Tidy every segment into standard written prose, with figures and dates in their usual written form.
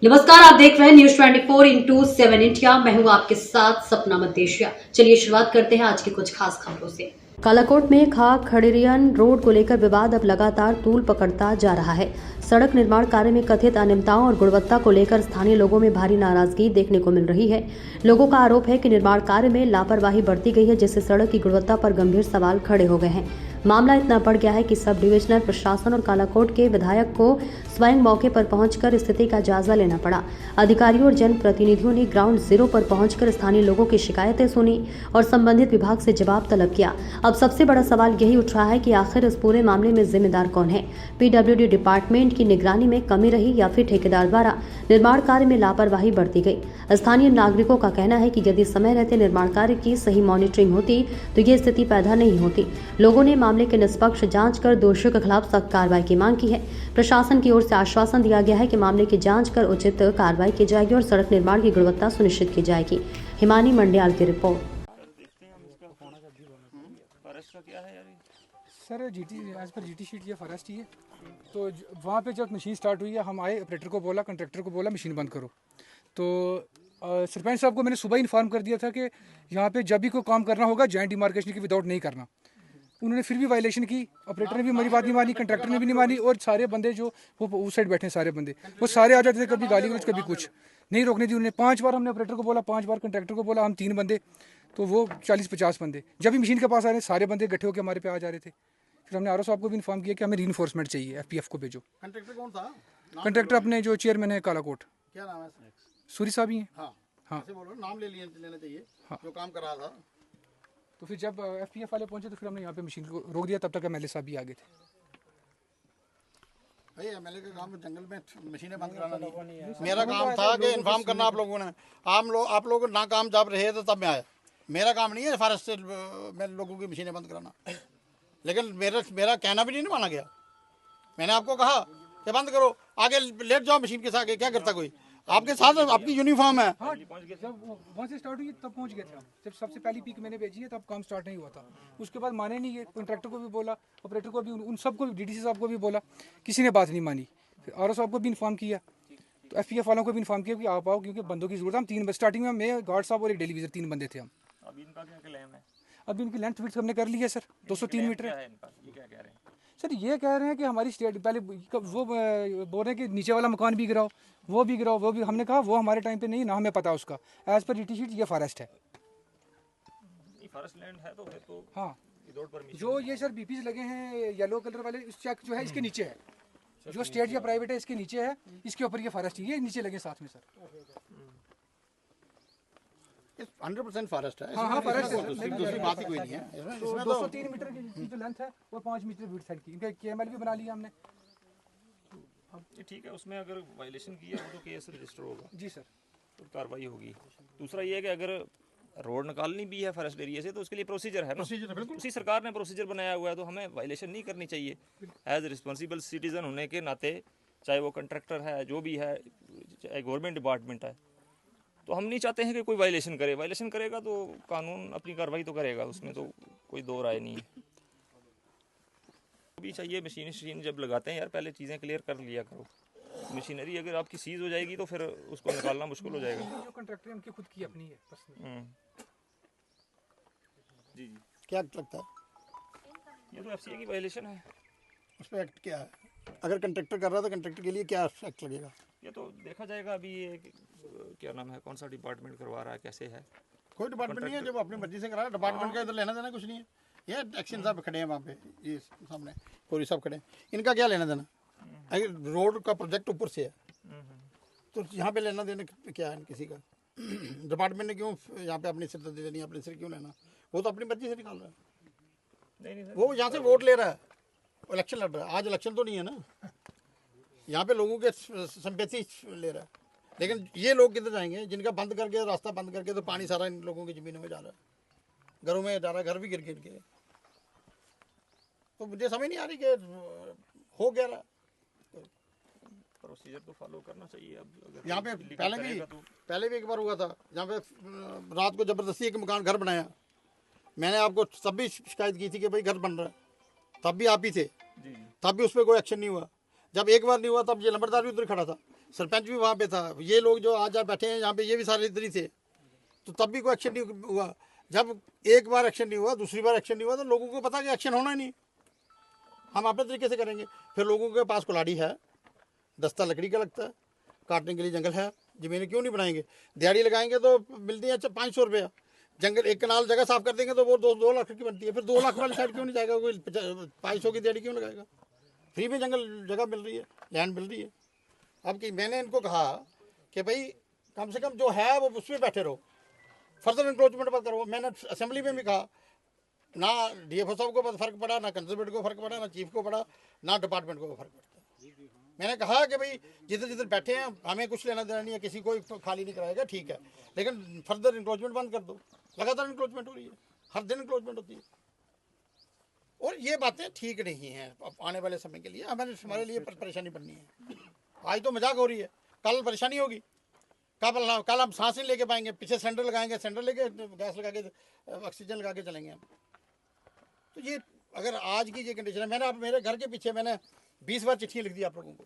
नमस्कार, आप देख रहे हैं न्यूज 24/7 इंडिया। मैं हूं आपके साथ सपना मदेशिया। चलिए शुरुआत करते हैं आज की कुछ खास खबरों से। कालाकोट में खाक खड़ेरियन रोड को लेकर विवाद अब लगातार तूल पकड़ता जा रहा है। सड़क निर्माण कार्य में कथित अनियमितताओं और गुणवत्ता को लेकर स्थानीय लोगों में भारी नाराजगी देखने को मिल रही है। लोगों का आरोप है कि निर्माण कार्य में लापरवाही बरती गई है, जिससे सड़क की गुणवत्ता पर गंभीर सवाल खड़े हो गए हैं। मामला इतना बढ़ गया है कि सब डिविजनल प्रशासन और कालाकोट के विधायक को स्वयं मौके पर पहुंचकर स्थिति का जायजा लेना पड़ा। अधिकारियों और जनप्रतिनिधियों ने ग्राउंड जीरो पर पहुंचकर स्थानीय लोगों की शिकायतें सुनी और संबंधित विभाग से जवाब तलब किया। अब सबसे बड़ा सवाल यही उठ रहा है कि आखिर इस पूरे मामले में जिम्मेदार कौन है? पीडब्ल्यूडी डिपार्टमेंट की निगरानी में कमी रही या फिर ठेकेदार द्वारा निर्माण कार्य में लापरवाही बरती गई? स्थानीय नागरिकों का कहना है कि यदि समय रहते निर्माण कार्य की सही मॉनिटरिंग होती तो ये स्थिति पैदा नहीं होती। लोगों ने मामले की निष्पक्ष जांच कर दोषियों के खिलाफ सख्त कार्रवाई की मांग की है। प्रशासन की ओर से आश्वासन दिया गया है कि मामले की जांच कर उचित कार्रवाई की जाएगी और सड़क निर्माण की गुणवत्ता सुनिश्चित की जाएगी। हिमानी मंडियाल की रिपोर्ट। सर जीटी एज पर जीटी शीट ये फॉरेस्ट ही है। तो वहाँ पे जब मशीन स्टार्ट हुई है, हम आए, ऑपरेटर को बोला, कंट्रैक्टर को बोला मशीन बंद करो। तो सरपंच साहब को मैंने सुबह इन्फॉर्म कर दिया था कि यहाँ पे जब भी कोई काम करना होगा जॉइंट डिमार्केशन की विदाउट नहीं करना। उन्होंने फिर भी वायलेशन की। ऑपरेटर ने भी हमारी बात नहीं मानी, कंट्रैक्टर ने भी नहीं मानी, और सारे बंदे जो वो उस साइड बैठे सारे बंदे वो सारे आ जाते थे, कभी गाली गलौज कभी कुछ नहीं रोकने दी उन्होंने। 5 बार हमने ऑपरेटर को बोला, 5 बार कंट्रैक्टर को बोला, हम 3 बंदे तो वो 40-50 बंदे जब भी मशीन के पास आ रहे सारे बंदे इकट्ठे होकर हमारे पे आ जा रहे थे। फिर हमने आरओ साहब को भी इन्फॉर्म किया कि हमें रीइंफोर्समेंट चाहिए, एफपीएफ को भेजो। कंट्रैक्टर कौन था? कंट्रैक्टर अपने जो चेयरमैन है कालाकोट, क्या नाम है? सूरी साहब ही हैं। हाँ हाँ ऐसे बोलो, नाम लेना चाहिए। हाँ। जो काम कर रहा था। तो फिर जब एफपीएफ वाले पहुंचे तो फिर हमने यहाँ पे मशीन को रोक दिया। तब तक एमएलए साहब भी आ गए थे। भाई एमएलए का काम जंगल में मशीनें बंद कराना नहीं। मेरा काम था कि इन्फॉर्म करना आप लोगों ने। आप लोग ना काम जब रहे तो तब मैं आया। मेरा काम नहीं है फॉरेस्ट से मैं लोगों की मशीनें बंद कराना। लेकिन मेरा कहना भी नहीं माना गया। मैंने आपको कहा कि बंद करो, आगे लेट जाओ मशीन के साथ, आगे क्या करता कोई? आपके साथ आपकी यूनिफॉर्म है। हाँ, जब वहाँ से स्टार्ट हुई तब पहुँच गए थे हम। जब सबसे पहली पीक मैंने भेजी है तब काम स्टार्ट नहीं हुआ था। उसके बाद माने नहीं, ये कंट्रैक्टर को भी बोला, ऑपरेटर को भी, उन सबको भी, डीडीसी साहब को भी बोला, किसी ने बात नहीं मानी। फिर आरओ साहब को भी इन्फॉर्म किया, तो एफपीएफ वालों को भी इन्फॉर्म किया कि आप आओ, क्योंकि बंदों की जरूरत है। हम 3 स्टार्टिंग में मैं, गार्ड साहब और एक डेलीविजर 3 बंदे थे हम। अभी इनका क्या क्लेम है? अभी इनकी लेंथ विड्थ हमने कर ली है सर, 203 मीटर क्या है। है इनका? ये क्या कह रहे हैं? सर ये कह रहे हैं कि हमारी स्टेट पहले वो बोल रहे हैं कि नीचे वाला मकान भी गिराओ, वो भी गिराओ, वो भी। हमने कहा वो हमारे टाइम पे नहीं, ना हमें पता उसका। एज पर जीटी शीट ये फॉरेस्ट है। ये फॉरेस्ट लैंड है तो फिर तो हाँ, विदाउट परमिशन। जो ये सर बीपीज लगे हैं येलो कलर वाले, इस चेक जो है इसके नीचे है। जो स्टेट या प्राइवेट है इसके नीचे है, इसके ऊपर ये फॉरेस्ट है। ये नीचे लगे साथ में सर। 100% फॉरेस्ट है। हाँ हाँ, फॉरेस्ट है। दूसरी बात ही कोई नहीं है इसमें। तो 203 मीटर की जो लेंथ है वो 5 मीटर विड्थ साइड की। इनका केएमएल भी बना लिया हमने। ये ठीक है, उसमें अगर वायलेशन किया हो तो केस रजिस्टर होगा, जी सर। तो कार्रवाई होगी। दूसरा ये है कि अगर रोड निकालनी भी है फॉरेस्ट एरिया से तो उसके लिए प्रोसीजर है ना। प्रोसीजर बिल्कुल उसी सरकार ने प्रोसीजर बनाया हुआ है, तो हमें वायलेशन नहीं करनी चाहिए। एज रिस्पॉन्सिबल सिटीजन होने के नाते, चाहे वो कंट्रैक्टर है, जो भी है, चाहे गवर्नमेंट डिपार्टमेंट है, तो हम नहीं चाहते हैं कि कोई वायलेशन करे। वायलेशन करेगा तो कानून अपनी कार्रवाई तो करेगा, उसमें तो कोई दो राय नहीं है। भी चाहिए मशीन जब लगाते हैं यार, पहले चीज़ें क्लियर कर लिया करो। मशीनरी अगर आपकी सीज हो जाएगी तो फिर उसको निकालना मुश्किल हो जाएगा। जो कंट्रैक्टर है उनकी खुद की अपनी है पर्सनल। जी जी, क्या लगता है ये तो एफसीए की वायलेशन है। उस पर एक्ट क्या है? अगर कंट्रैक्टर कर रहा है तो कंट्रैक्टर के लिए क्या एक्ट लगेगा? ये तो देखा जाएगा अभी। ये क्या नाम है, कौन सा डिपार्टमेंट करवा रहा है, कैसे है? कोई डिपार्टमेंट नहीं है, जब अपनी मर्जी से करा रहा है। डिपार्टमेंट का इधर लेना देना कुछ नहीं है। ये एक्शन साहब खड़े हैं वहाँ पे, ये सामने कोरी साहब खड़े हैं, इनका क्या लेना देना? अगर रोड का प्रोजेक्ट ऊपर से है तो यहाँ पे लेना देना क्या है किसी का? डिपार्टमेंट ने क्यों यहाँ पे अपनी सिर देनी, अपने सिर क्यों लेना? वो तो अपनी मर्जी से निकाल रहा है। नहीं सर, वो यहाँ से वोट ले रहा है, इलेक्शन लड़ रहा है। आज इलेक्शन तो नहीं है ना, यहाँ पे लोगों के संपत्ति ले रहा है। लेकिन ये लोग किधर जाएंगे जिनका बंद करके, रास्ता बंद करके, तो पानी सारा इन लोगों की ज़मीनों में जा रहा है, घरों में जा रहा है, घर भी गिर गिर के। तो मुझे समझ नहीं आ रही कि हो क्या रहा है। प्रोसीजर तो फॉलो करना चाहिए। अब अगर यहाँ पे illegal पहले करेगा तो भी एक बार हुआ था, जहाँ पे रात को ज़बरदस्ती एक मकान घर बनाया। मैंने आपको तब भी शिकायत की थी कि भाई घर बन रहा है, तब भी आप ही थे, जी तब भी उस पर कोई एक्शन नहीं हुआ। जब एक बार नहीं हुआ तब ये नंबरदार भी उधर खड़ा था। सरपंच भी वहाँ पे था, ये लोग जो आज बैठे हैं यहाँ पे ये भी सारे इधर ही थे, तो तब भी कोई एक्शन नहीं हुआ। जब एक बार एक्शन नहीं हुआ, दूसरी बार एक्शन नहीं हुआ, तो लोगों को पता कि एक्शन होना ही नहीं, हम अपने तरीके से करेंगे। फिर लोगों के पास कुल्हाड़ी है, दस्ता लकड़ी का लगता है, काटने के लिए जंगल है, ज़मीनें क्यों नहीं बनाएंगे? दिहाड़ी लगाएंगे तो मिलती है 500 रुपया, जंगल एक कनाल जगह साफ कर देंगे तो वो 2 लाख की बनती है। फिर 2 लाख वाली साइड क्यों नहीं जाएगा? कोई 500 की दिहाड़ी क्यों लगाएगा? फ्री में जंगल जगह मिल रही है, लैंड मिल रही है। अब कि मैंने इनको कहा कि भाई कम से कम जो है वो उसमें बैठे रहो, फर्दर इंक्रोचमेंट मत करो। मैंने असेंबली में भी कहा, ना DFO साहब को फर्क पड़ा, ना कंजर्वेटर को फर्क पड़ा, ना चीफ को पड़ा, ना डिपार्टमेंट को फर्क पड़ता। मैंने कहा कि भाई जिधर जिधर बैठे हैं हमें कुछ लेना देना नहीं है, किसी को खाली नहीं कराएगा, ठीक है, लेकिन फर्दर इंक्रोचमेंट बंद कर दो। लगातार इंक्रोचमेंट हो रही है, हर दिन इंक्रोचमेंट होती है, और ये बातें ठीक नहीं हैं। आने वाले समय के लिए हमारे लिए परेशानी बननी है। आज तो मजाक हो रही है, कल परेशानी होगी, कल हम सांस नहीं लेके पाएंगे, पीछे सिलेंडर लगाएंगे, सिलेंडर लेके गैस लगा के ऑक्सीजन लगा के चलेंगे हम। तो ये अगर आज की ये कंडीशन है, मैंने आप मेरे घर के पीछे मैंने 20 बार चिट्ठी लिख दी आप लोगों को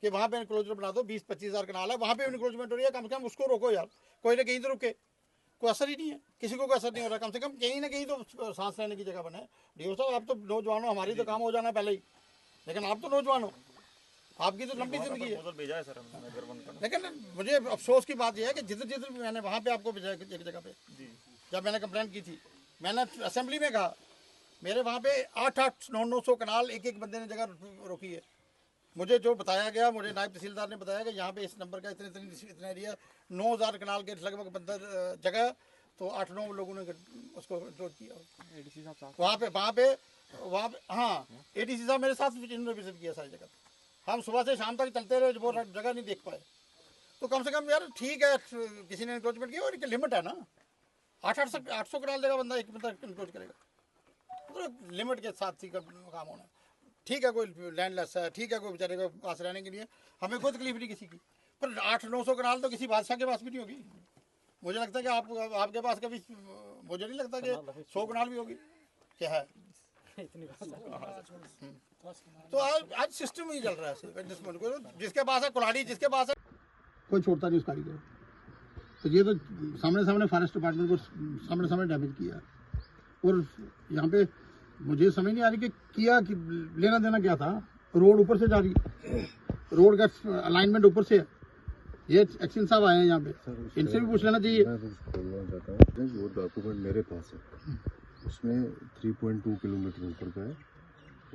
कि वहाँ पे इंक्रोचमेंट बना दो, 20-25 हज़ार कनाल है, वहाँ पे इंक्रोचमेंट हो रही है, कम से कम उसको रोको यार, कोई ना कहीं तो रुके। कोई असर ही नहीं है, किसी को कोई असर नहीं हो रहा, कम से कम कहीं ना कहीं तो सांस लेने की जगह बने। DFO साहब आप तो नौजवान हो, हमारी तो काम हो जाना पहले ही, लेकिन आप तो नौजवान हो, आपकी तो लंबी जिंदगी है। लेकिन मुझे अफसोस की बात यह है कि जिधर जिधर मैंने वहाँ पे आपको भेजा एक जगह पे, जब मैंने कंप्लेंट की थी, मैंने असेंबली में कहा मेरे वहाँ पे 800-900 कनाल एक बंदे ने जगह रोकी है। मुझे जो बताया गया, मुझे नायब तहसीलदार ने बताया कि यहाँ पे इस नंबर का इतना एरिया 9000 कनाल के लगभग बंदर जगह, तो 8-9 लोगों ने उसको इंक्रोच किया वहाँ पे हाँ, ADC साहब मेरे साथ विजिट किया सारी जगह। हम सुबह से शाम तक चलते रहे, वो जगह नहीं देख पाए। तो कम से कम यार ठीक है, किसी ने इंक्रोचमेंट किया, और एक लिमिट है ना, 800 कनाल जगह बंदा एक बंदा इंक्रोच करेगा, तो लिमिट के साथ ही काम होना। ठीक है, कोई लैंडलेस है, ठीक है, कोई बेचारे को पास रहने के लिए हमें कोई तकलीफ नहीं किसी की, पर 800-900 कनाल तो किसी बादशाह के पास भी नहीं होगी। मुझे लगता है कि आपके पास कभी, मुझे नहीं लगता कि 100 कनाल भी होगी, क्या है। तो आज सिस्टम ही चल रहा है, जिसके पास है कुल्हाड़ी, जिसके पास है कोई छोड़ता नहीं उस कारीगर को। तो ये तो सामने फॉरेस्ट डिपार्टमेंट को सामने डैमेज किया, और यहाँ पे मुझे समझ नहीं आ रही कि किया कि लेना देना क्या था। रोड ऊपर से जा रही, रोड का अलाइनमेंट ऊपर से है। ये एक्शन साहब आए हैं यहाँ पे, इनसे भी पूछ लेना चाहिए। वो डॉक्यूमेंट मेरे पास है, उसमें 3.2 किलोमीटर ऊपर का है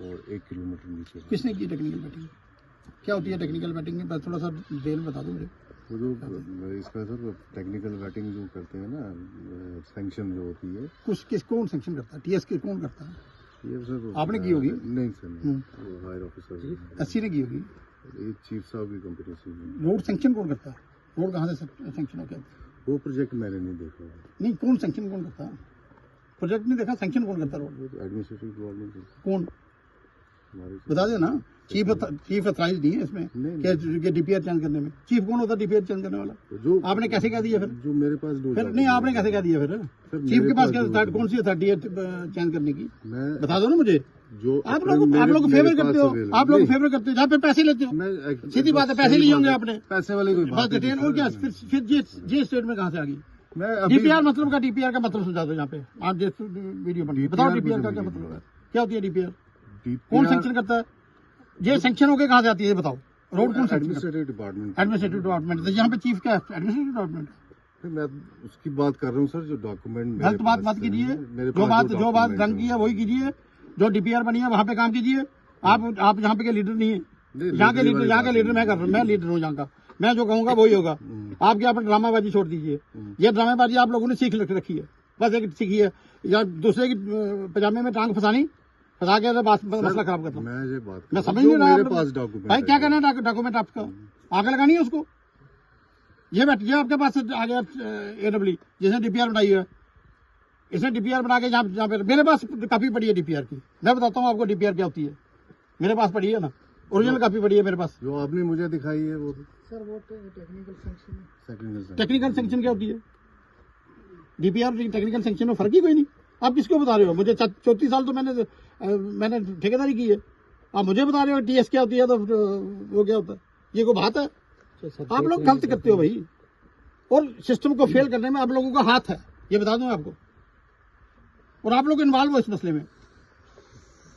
और 1 किलोमीटर नीचे। किसने की टेक्निकल बैटिंग? क्या होती है टेक्निकल बैटिंग में? थोड़ा सा डिटेल में बता दो मुझे। वो जो इसका सर टेक्निकल बैटिंग जो करते हैं ना, सैंक्शन जो होती है, कौन सैंक्शन करता है? TS के कौन करता है? ये सर आपने की होगी? नहीं सर, वो हायर ऑफिसर SC ने की होगी। ये चीफ साहब की कंपनी से। रोड सैंक्शन कौन करता है? रोड कहाँ से सैंक्शन हो गया? वो प्रोजेक्ट मैंने नहीं देखा। नहीं, कौन सैंक्शन कौन करता है? प्रोजेक्ट नहीं देखा, सैंक्शन कौन करता है? रोड एडमिनिस्ट्रेटिव डिपार्टमेंट कौन बता देना। चीफ अथॉराइज नहीं है इसमें कि DPR चेंज करने में। चीफ कौन होता है DPR चेंज करने वाला? जो आपने कैसे कह दिया फिर? जो मेरे पास फिर नहीं, आपने कैसे कह दिया फिर? चीफ के पास कौन सी अथॉरिटी है चेंज करने की? बता दो ना मुझे। जो आप लोग फेवर करते हो, आप लोग फेवर करते हो जहाँ पे पैसे लेते हो। सीधी बात है, पैसे लिए होंगे आपने, पैसे वाले कोई बस डिटेल। और क्या फिर ये स्टेटमेंट कहाँ से आ गई? DPR मतलब का, DPR का मतलब समझा दो यहाँ पे। आप जिस वीडियो बन बताओ DPR का क्या मतलब है, क्या होती है DPR? कौन सैंक्शन करता है? ये सैंक्शन होके कहाँ से आती है ये बताओ? रोड कौन? Administrative department. यहाँ पे चीफ क्या एडमिनिस्ट्रेटिव डिपार्टमेंट? मैं उसकी बात कर रहा हूँ सर, जो डॉक्यूमेंट गलत बात मत कीजिए। जो बात रंग की है वही कीजिए। जो DPR बनी है वहाँ पे काम कीजिए। आप यहाँ पे के लीडर नहीं है। यहाँ के लीडर मैं कर रहा हूँ, मैं लीडर हूँ यहाँ का। मैं जो कहूँगा वही होगा। आप क्या अपनी ड्रामाबाजी छोड़ दीजिए। ये ड्रामाबाजी आप लोगों ने सीख रखी है, बस एक सीखी है, या दूसरे की पजामे में टांग फंसा के मसला खराब करता। मैं समझ नहीं रहा भाई क्या करना है डॉक्यूमेंट आपका, आगे लगानी है उसको। ये आपके पास आ गया AW जिसने DPR बनाई है, इसने DPR बना के जहाँ पे मेरे पास काफी पड़ी है DPR की। मैं बताता हूँ आपको DPR क्या होती है। मेरे पास पड़ी है ना, ओरिजिनल काफी पड़ी है मेरे पास। जो आपने मुझे दिखाई है वो सर वो टेक्निकल सैंक्शन। टेक्निकल सैंक्शन क्या होती है? DPR टेक्निकल सैंक्शन में फर्क ही कोई नहीं। आप किसको बता रहे हो? मुझे 34 साल तो मैंने ठेकेदारी की है। आप मुझे बता रहे हो TS क्या होती है, तो वो क्या होता है? ये कोई बात है? आप लोग गलत करते हो भाई, और सिस्टम को फेल करने में आप लोगों का हाथ है, ये बता दूं आपको। और आप लोग इन्वॉल्व हो इस मसले में।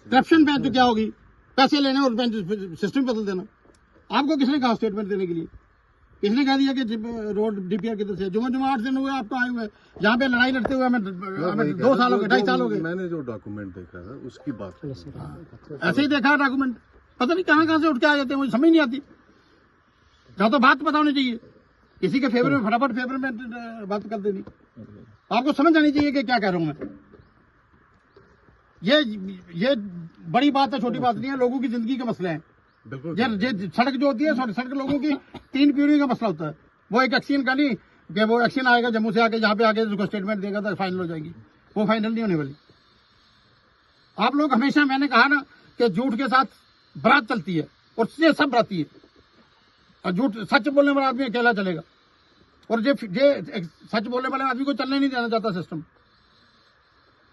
करप्शन पे तो क्या होगी, पैसे लेने और सिस्टम बदल देना। आपको किसने कहा स्टेटमेंट देने के लिए? किसने कह दिया कि रोड डीपीआर किधर से? जुमा 8 दिन हुए आपको आए हुए, यहाँ पे लड़ाई लड़ते हुए हमें 2 साल हो गए, 2.5 साल हो गए। मैंने जो डॉक्यूमेंट देखा था उसकी बात कर रहा हूं। ऐसे ही देखा डॉक्यूमेंट, पता नहीं कहाँ से उठ के आ जाते हैं, मुझे समझ नहीं आती। जहाँ तो बात पता होनी चाहिए, किसी के फेवर में फटाफट फेवर में बात कर देनी। आपको समझ आनी चाहिए कि क्या कह रहा हूं मैं। ये बड़ी बात है, छोटी बात नहीं है, लोगों की जिंदगी के मसले हैं। बिल्कुल ये सड़क जो होती है, सड़क लोगों की 3 पीढ़ी का मसला होता है। वो एक एक्शन का नहीं कि वो एक्शन आएगा जम्मू से आके यहाँ पे आके उसको स्टेटमेंट देगा तो फाइनल हो जाएगी, वो फाइनल नहीं होने वाली। आप लोग हमेशा, मैंने कहा ना कि झूठ के साथ बारात चलती है और ये सब बराती है, और झूठ सच बोलने वाला आदमी अकेला चलेगा, और ये सच बोलने वाले आदमी को चलने नहीं देना चाहता सिस्टम।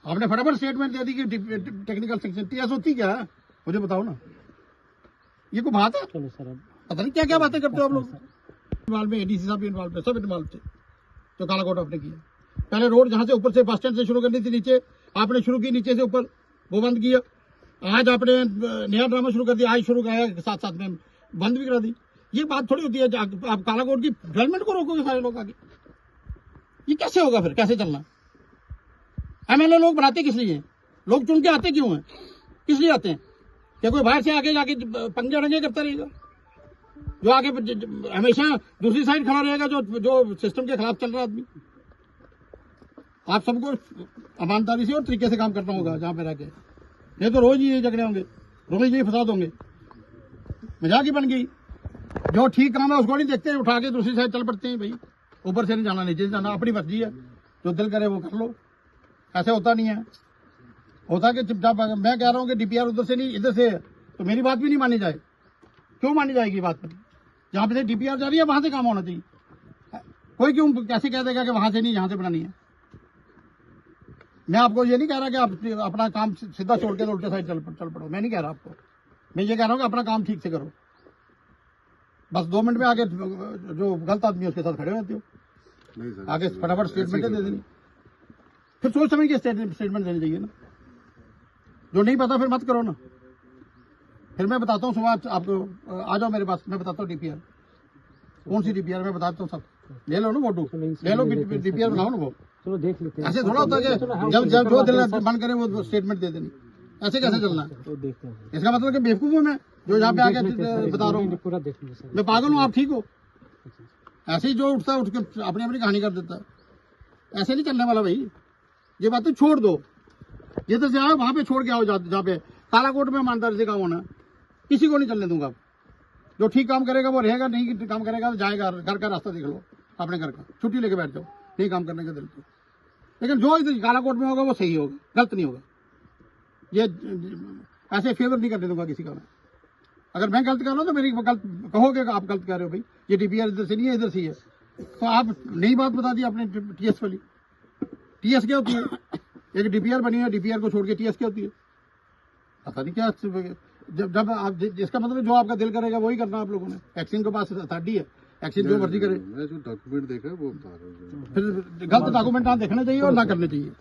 आपने फटाफट स्टेटमेंट दे दी कि टेक्निकल सेक्शन टीएस होती क्या है, मुझे बताओ ना। ये कोई बात है? पता नहीं क्या क्या बातें करते हो आप लोग। इन्वॉल्व में एडीसी साहब भी इन्वॉल्व थे, सब इन्वॉल्व थे जो कालाकोट आपने किया। पहले रोड जहां से ऊपर से बस स्टैंड से शुरू करनी थी, नीचे आपने शुरू की, नीचे से ऊपर वो बंद किया। आज आपने नया ड्रामा शुरू कर दिया, आज शुरू कराया, साथ साथ में बंद भी करा दी। ये बात थोड़ी होती है आप कालाकोट की डेवलपमेंट को रोकोगे सारे लोग आगे। ये कैसे होगा फिर, कैसे चलना? एमएलए लोग बनाते किस लिए? लोग चुन के आते क्यों हैं? किस लिए आते हैं? क्या कोई बाहर से आके जाके पंगे रंगे करता रहेगा, जो आगे हमेशा दूसरी साइड खड़ा रहेगा, जो सिस्टम के खिलाफ चल रहा आदमी? आप सबको ईमानदारी से और तरीके से काम करना होगा जहां पे रहकर, नहीं तो रोज ही ये झगड़े होंगे, रोज ये फसाद होंगे। मजाक ही बन गई। जो ठीक काम है उसको नहीं देखते, उठा के दूसरी साइड चल पड़ते हैं। भाई ऊपर से नहीं जाना, नीचे से जाना, अपनी मर्जी है, जो दिल करे वो कर लो। ऐसे होता नहीं है। होता कि जब मैं कह रहा हूँ कि डीपीआर उधर से नहीं इधर से है, तो मेरी बात भी नहीं मानी जाए। क्यों मानी जाएगी बात पर? जहाँ पे डीपीआर जा रही है वहां से काम होना चाहिए। कोई क्यों कैसे कह देगा कि वहां से नहीं, यहाँ से बनानी है? मैं आपको ये नहीं कह रहा कि आप अपना काम सीधा छोड़ के उल्टे साइड चल पड़ो, मैं नहीं कह रहा आपको। मैं ये कह रहा हूँ कि अपना काम ठीक से करो। बस 2 मिनट में आगे जो गलत आदमी है उसके साथ खड़े रहते हो, नहीं सर, आगे फटाफट स्टेटमेंट दे देनी। फिर सोच समझ के स्टेटमेंट देनी चाहिए ना। जो नहीं पता फिर मत करो ना। फिर मैं बताता हूँ सुबह आपको, आ जाओ मेरे पास, मैं बताता हूँ डीपीआर कौन सी डीपीआर मैं बताता हूँ सब। ले लो ना फोटो, ले लो डीपीआर बनाओ ना। वो चलो देख लेते हैं। ऐसे थोड़ा होता है कि जब जो दिल मन करे वो स्टेटमेंट दे देनी। ऐसे कैसे चलना है? तो देखते हैं, इसका मतलब कि बेवकूफ हूँ मैं जो यहाँ पे आके बता रहा हूँ? पूरा देख लेंगे सर। मैं पागल हूँ, आप ठीक हो? ऐसे ही जो उठता है उठ के अपनी अपनी कहानी कर देता है। ऐसे नहीं चलने वाला भाई। ये बातें छोड़ दो, जिधर से आओ वहां पे छोड़ के आओ, जहाँ पे कालाकोट में ईमानदारी से काम होना। किसी को नहीं चलने दूंगा। जो ठीक काम करेगा वो रहेगा, नहीं काम करेगा तो जाएगा। घर का रास्ता देख लो अपने घर का, छुट्टी लेके बैठ जाओ, नहीं काम करने का दिल तो। लेकिन जो इधर कालाकोट में होगा वो सही होगा, गलत नहीं होगा। ये ऐसे फेवर नहीं करने दूंगा किसी का मैं। अगर मैं गलत कर रहा हूँ तो मेरी गलत कहोगे कि आप गलत कर रहे हो भाई, ये डीपीआर इधर से नहीं है, इधर से ही है। तो आप नई बात बता दी आपने टीएस वाली। टीएस क्या होती है? एक डीपीआर बनी है, डीपीआर को छोड़ के टीएस क्या होती है? पता नहीं क्या। जब आप जिसका मतलब जो आपका दिल करेगा वही करना आप लोगों ने। एक्शन के पास अथॉरिटी है, एक्शन जो मर्जी करे। मैं जो डॉक्यूमेंट देखा है वो बता रहा हूँ। फिर गलत डॉक्यूमेंट ना देखना चाहिए और ना करने चाहिए।